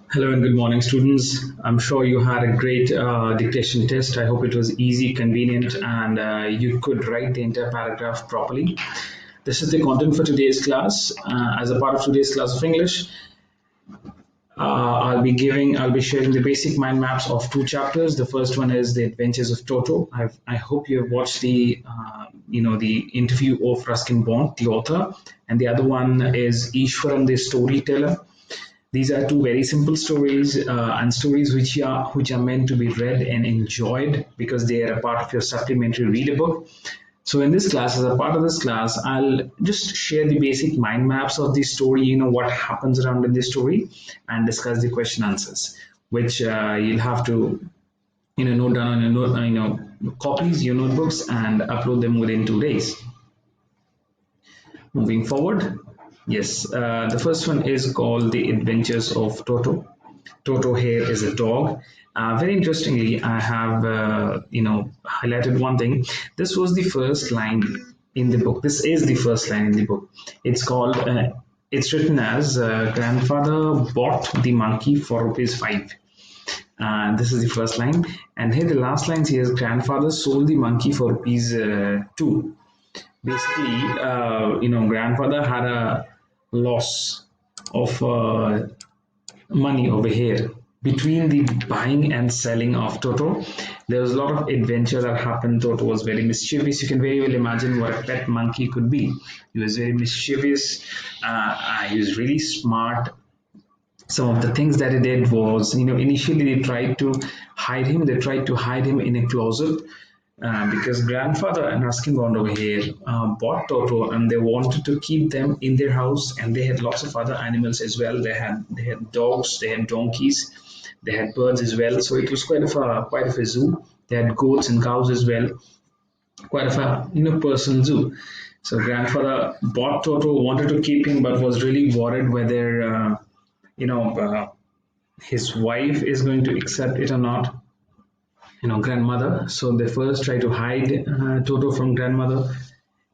Hello and good morning, students. I'm sure you had a great dictation test. I hope it was easy, convenient, and you could write the entire paragraph properly. This is the content for today's class. As a part of today's class of English, I'll be sharing the basic mind maps of two chapters. The first one is the Adventures of Toto. I hope you have watched the interview of Ruskin Bond, the author, and the other one is Ishwaran the Storyteller. These are two very simple stories and stories which are meant to be read and enjoyed because they are a part of your supplementary reader book. So in this class, as a part of this class, I'll just share the basic mind maps of the story, what happens around in the story, and discuss the question answers, which you'll have to note down on your copies, your notebooks, and upload them within 2 days. Moving forward, yes, the first one is called The Adventures of Toto. Toto here is a dog. Very interestingly, I have highlighted one thing. This was the first line in the book. This is the first line in the book. It's called. It's written as grandfather bought the monkey for rupees 5. This is the first line, and here the last line says grandfather sold the monkey for rupees 2. Basically, grandfather had a loss of money over here between the buying and selling of Toto. There was a lot of adventure that happened. Toto was very mischievous. You can very well imagine what a pet monkey could be. He was very mischievous. He was really smart. Some of the things that he did was, initially they tried to hide him. They tried to hide him in a closet because grandfather and Ruskin Bond over here bought Toto and they wanted to keep them in their house, and they had lots of other animals as well. They had dogs, they had donkeys, they had birds as well. So it was quite of a zoo. They had goats and cows as well. Quite of a personal zoo. So grandfather bought Toto, wanted to keep him, but was really worried whether his wife is going to accept it or not, grandmother. So they first try to hide Toto from grandmother,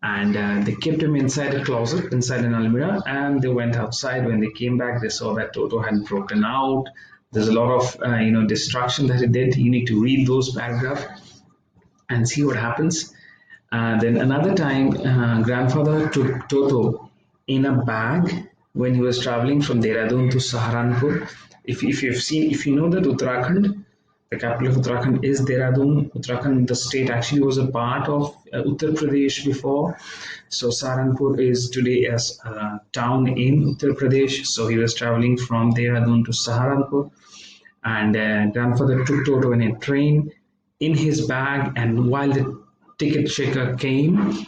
and they kept him inside a closet, inside an almirah, and they went outside. When they came back, they saw that Toto had broken out. There's a lot of destruction that he did. You need to read those paragraphs and see what happens. Then another time, grandfather took Toto in a bag when he was traveling from Dehradun to Saharanpur. If you know that Uttarakhand, the capital of Uttarakhand is Dehradun. Uttarakhand, the state, actually was a part of Uttar Pradesh before. So Saharanpur is today as a town in Uttar Pradesh. So he was traveling from Dehradun to Saharanpur, and grandfather took Toto in a train in his bag. And while the ticket checker came,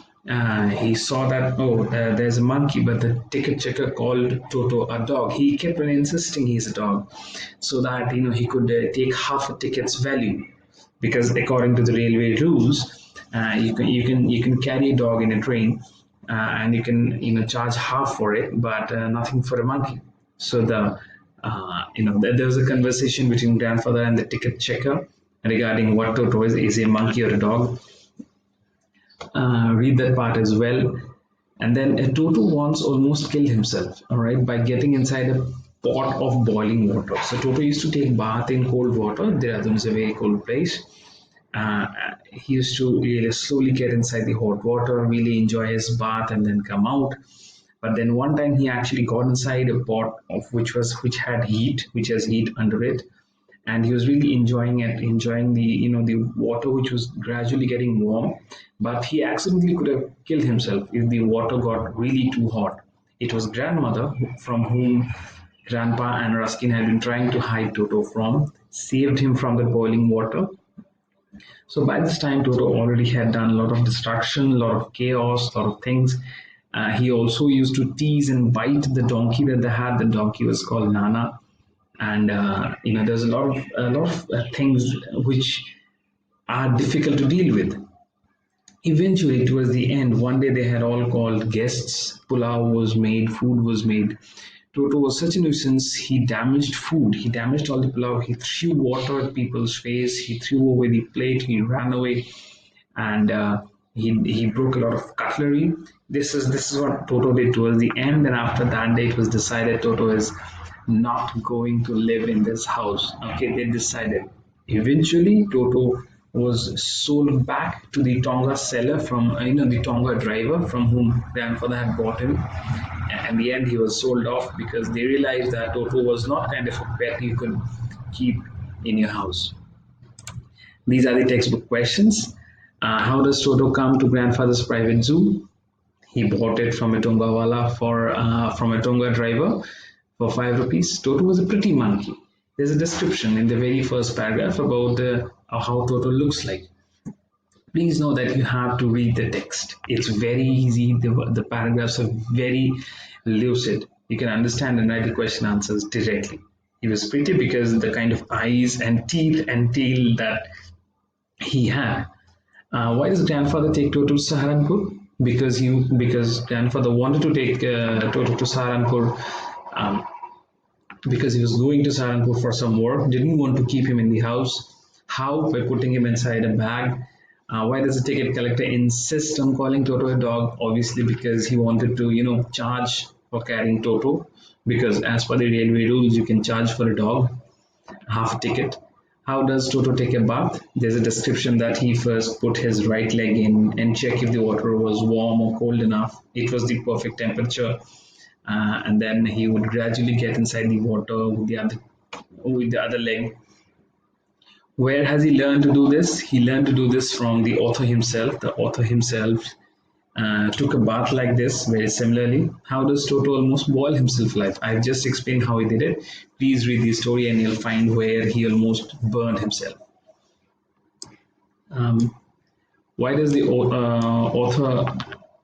he saw that there's a monkey, but the ticket checker called Toto a dog. He kept on insisting he's a dog, so that he could take half a ticket's value, because according to the railway rules, you can carry a dog in a train, and you can charge half for it, but nothing for a monkey. So there was a conversation between grandfather and the ticket checker regarding what Toto is a monkey or a dog. Read that part as well. And then Toto once almost killed himself, all right, by getting inside a pot of boiling water. So Toto used to take bath in cold water. Dehradun is a very cold place. He used to really slowly get inside the hot water, really enjoy his bath, and then come out. But then one time he actually got inside a pot of which has heat under it, and he was really enjoying it, enjoying the water which was gradually getting warm. But he accidentally could have killed himself if the water got really too hot. It was grandmother from whom grandpa and Ruskin had been trying to hide Toto from, saved him from the boiling water. So by this time, Toto already had done a lot of destruction, a lot of chaos, a lot of things. He also used to tease and bite the donkey that they had. The donkey was called Nana, and there's a lot of things which are difficult to deal with. Eventually, towards the end, one day they had all called guests. Pulao was made, food was made. Toto was such a nuisance. He damaged food. He damaged all the pulao. He threw water at people's face. He threw away the plate. He ran away, and he broke a lot of cutlery. This is what Toto did towards the end. And after that day, it was decided Toto is not going to live in this house. Okay, they decided. Eventually, Toto was sold back to the Tonga seller from the Tonga driver from whom grandfather had bought him. And in the end, he was sold off because they realized that Toto was not kind of a pet you could keep in your house. These are the textbook questions. How does Toto come to grandfather's private zoo? He bought it from a Tongawala from a Tonga driver for ₹5. Toto was a pretty monkey. There's a description in the very first paragraph about how Toto looks like. Please know that you have to read the text. It's very easy. The paragraphs are very lucid. You can understand and write the question answers directly. He was pretty because the kind of eyes and teeth and tail that he had. Why does grandfather take Toto to Saharanpur? Because grandfather wanted to take Toto to Saharanpur because he was going to Saharanpur for some work. Didn't want to keep him in the house. How? By putting him inside a bag. Why does the ticket collector insist on calling Toto a dog? Obviously, because he wanted to, charge for carrying Toto. Because as per the railway rules, you can charge for a dog half a ticket. How does Toto take a bath? There's a description that he first put his right leg in and check if the water was warm or cold enough. It was the perfect temperature, and then he would gradually get inside the water with the other leg. Where has he learned to do this? He learned to do this from the author himself. The author himself took a bath like this very similarly. How does Toto almost boil himself alive? I've just explained how he did it. Please read the story and you'll find where he almost burned himself. Why does the author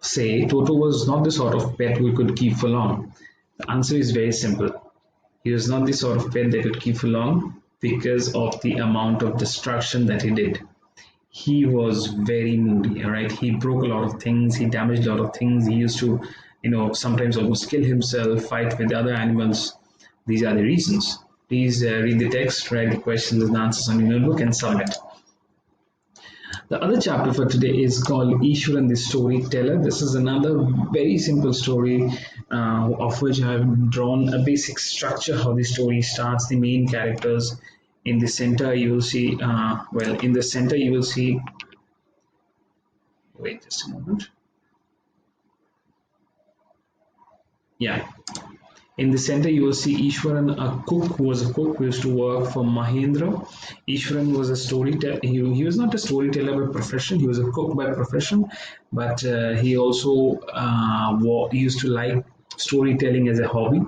say Toto was not the sort of pet we could keep for long? The answer is very simple. He was not the sort of pet they could keep for long because of the amount of destruction that he did. He was very moody, all right? He broke a lot of things, he damaged a lot of things. He used to, sometimes almost kill himself, fight with other animals. These are the reasons. Please read the text, write the questions and answers on your notebook and submit. The other chapter for today is called Ishwaran the Storyteller. This is another very simple story of which I have drawn a basic structure, how the story starts, the main characters. In the center, you will see, in the center, you will see, wait just a moment. Yeah. In the center, you will see Ishwaran, a cook who was a cook who used to work for Mahendra. Ishwaran was a storyteller. He was not a storyteller by profession. He was a cook by profession, but he also used to like storytelling as a hobby.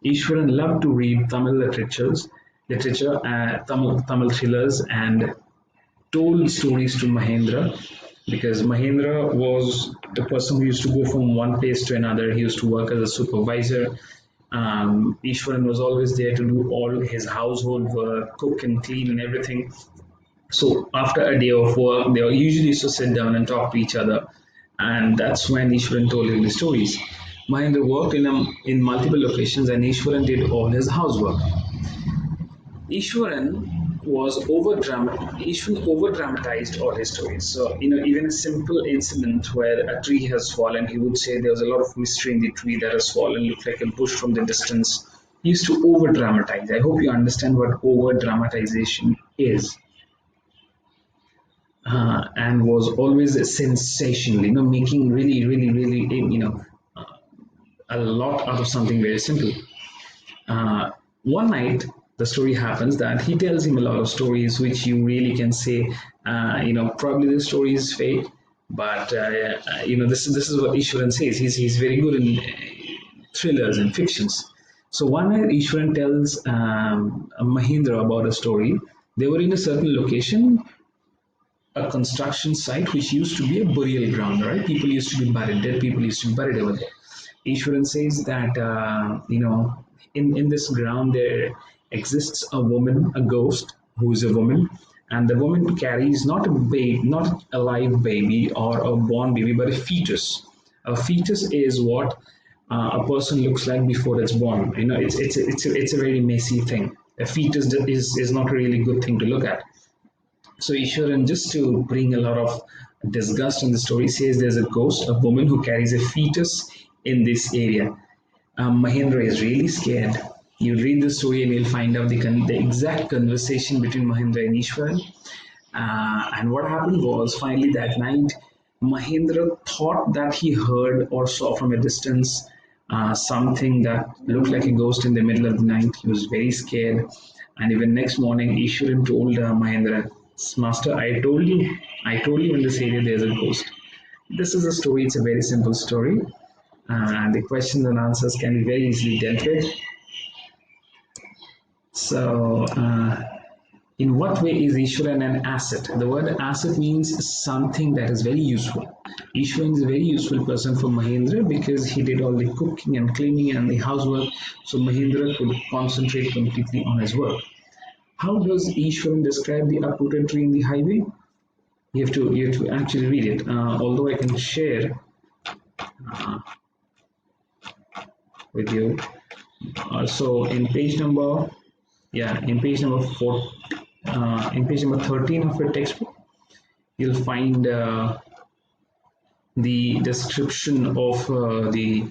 Ishwaran loved to read Tamil literature, Tamil thrillers, and told stories to Mahendra, because Mahendra was the person who used to go from one place to another. He used to work as a supervisor. Ishwaran was always there to do all his household work, cook and clean and everything. So after a day of work, they usually used to sit down and talk to each other, and that's when Ishwaran told him the stories. Mahendra worked in multiple locations, and Ishwaran did all his housework. Ishwaran over dramatized all his stories. So, even a simple incident where a tree has fallen, he would say there was a lot of mystery in the tree that has fallen, looked like a bush from the distance. He used to over dramatize. I hope you understand what over dramatization is. And was always sensational, making really, really, really, a lot out of something very simple. One night, the story happens that he tells him a lot of stories which you really can say, probably the story is fake, but this is what Ishwaran says. He's very good in thrillers and fictions. So one night Ishwaran tells Mahendra about a story. They were in a certain location, a construction site which used to be a burial ground, right? People used to be buried, dead people used to be buried over there. Ishwaran says that, in this ground there exists a woman, a ghost, who is a woman, and the woman carries not a live baby or a born baby, but a fetus. A fetus is what a person looks like before it's born. It's a very messy thing. A fetus is not a really good thing to look at. So Ishwaran, just to bring a lot of disgust in the story, says there's a ghost, a woman who carries a fetus in this area. Mahendra is really scared. You read the story and you'll find out the exact conversation between Mahendra and Ishwaran. And what happened was, finally that night, Mahendra thought that he heard or saw from a distance something that looked like a ghost in the middle of the night. He was very scared. And even next morning, Ishwaran told Mahendra, Master, I told you in this area there's a ghost. This is a story, it's a very simple story. And the questions and answers can be very easily dealt with. So, in what way is Ishwaran an asset? The word asset means something that is very useful. Ishwaran is a very useful person for Mahendra because he did all the cooking and cleaning and the housework, so Mahendra could concentrate completely on his work. How does Ishwaran describe the uprooted tree in the highway? You have to actually read it. Although I can share with you. So in page number in page number 13 of your textbook, you'll find the description of the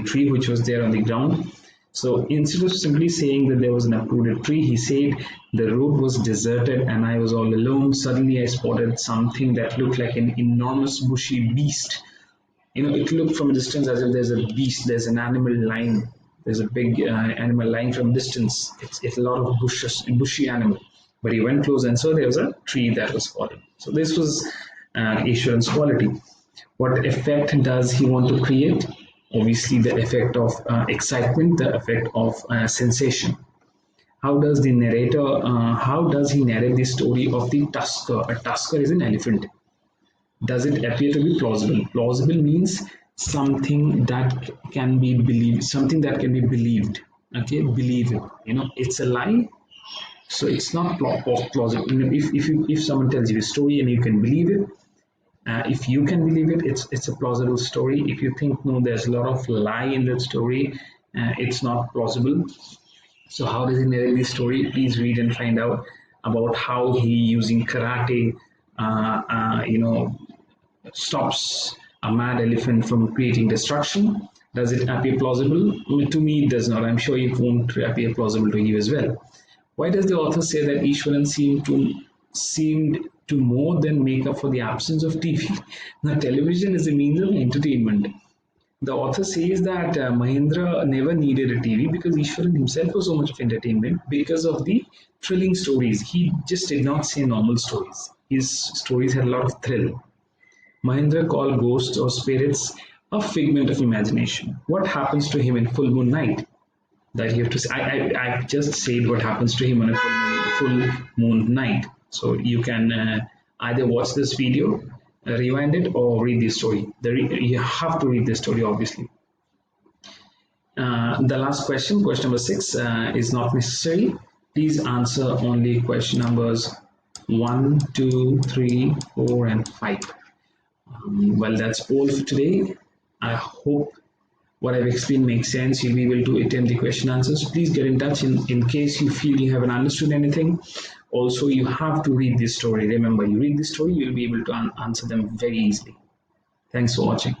tree which was there on the ground. So instead of simply saying that there was an uprooted tree, he said the road was deserted and I was all alone. Suddenly I spotted something that looked like an enormous bushy beast. It looked from a distance as if there's a beast, there's an animal lying, there's a big animal lying from distance. It's a lot of bushy animal. But he went close and saw there was a tree that was falling. So this was Ishwaran's quality. What effect does he want to create? Obviously, the effect of excitement, the effect of sensation. How does he narrate the story of the tusker? A tusker is an elephant. Does it appear to be plausible? Plausible means something that can be believed, Okay, believable. It's a lie, so it's not plausible. If someone tells you a story and you can believe it, if you can believe it, it's a plausible story. If you think no, there's a lot of lie in that story, it's not plausible. So how does he narrate the story? Please read and find out about how he, using karate, stops a mad elephant from creating destruction. Does it appear plausible? To me, it does not. I'm sure it won't appear plausible to you as well. Why does the author say that Ishwaran seemed to more than make up for the absence of TV? Now, television is a means of entertainment. The author says that Mahendra never needed a TV because Ishwaran himself was so much of entertainment because of the thrilling stories. He just did not say normal stories. His stories had a lot of thrill. Mahendra called ghosts or spirits a figment of imagination. What happens to him in full moon night? That you have to say. I've just said what happens to him on a full moon night. So you can either watch this video, rewind it, or read the story. You have to read the story, obviously. The last question number 6, is not necessary. Please answer only question numbers 1, 2, 3, 4, and 5. Well, that's all for today. I hope what I've explained makes sense. You'll be able to attempt the question answers. Please get in touch in case you feel you haven't understood anything. Also, you have to read this story. Remember, you read this story, you'll be able to answer them very easily. Thanks for watching.